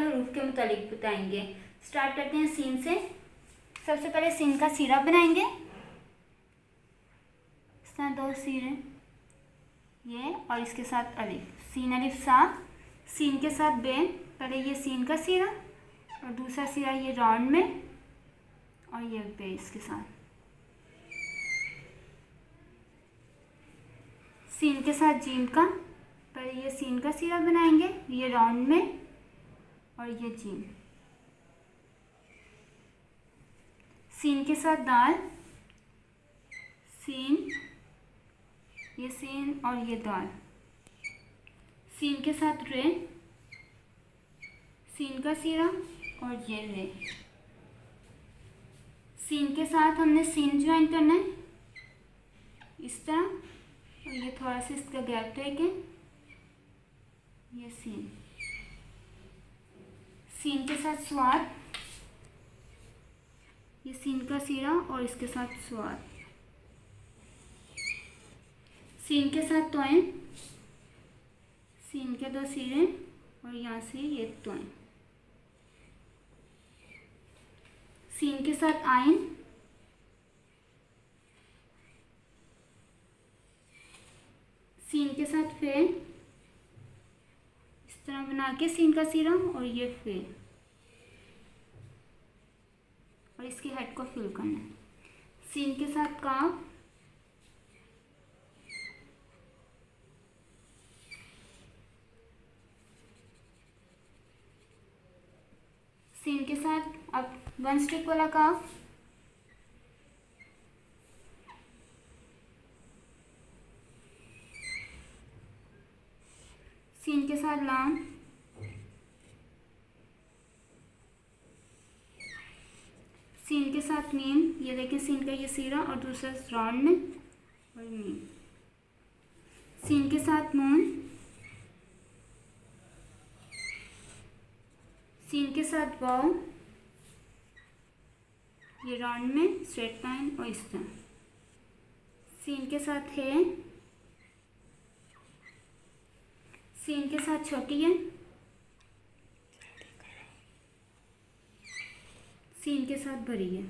हरूफ के मुतालिक बताएंगे। स्टार्ट करते हैं सीन से। सबसे पहले सीन का सीरा बनाएंगे। इस तरह 2 सीरे ये और इसके साथ अलिफ, सीन अलिफ साथ, सीन के साथ बे। पहले ये सीन का सीरा और दूसरा सीरा ये राउंड में और ये बे इसके साथ। सीन के साथ जीम का, पहले ये सीन का सीरा बनाएंगे, ये राउंड में और ये जीम। सीन के साथ दाल, सीन, ये सीन और ये दाल। सीन के साथ रे, सीन का सीरा और ये रे। सीन के साथ हमने सीन ज्वाइन करना है इस तरह, और ये थोड़ा सा इसका गैप लेके ये सीन। सीन के साथ स्वाद, ये सीन का सीरा और इसके साथ स्वाद। सीन के साथ तोएं, सीन के 2 सीरे और यहाँ से ये तोएं। सीन के साथ आइन, सीन के साथ फे, इस तरह बना के सीन का सीरा और ये फे, और इसके हेड को फिल करना है। सीन के साथ काफ, सीन के साथ अब 1 स्टिक वाला काफ, सीन के साथ लाम, सीन के साथ मीम, ये देखिए सीन का ये सीरा और दूसरा राउंड में और मीम। सीन के साथ नून, सीन के साथ वाव, ये राउंड में स्ट्रेट लाइन और इस तरह। सीन के साथ है, सीन के साथ छोटी है, सीन के साथ बड़ी है।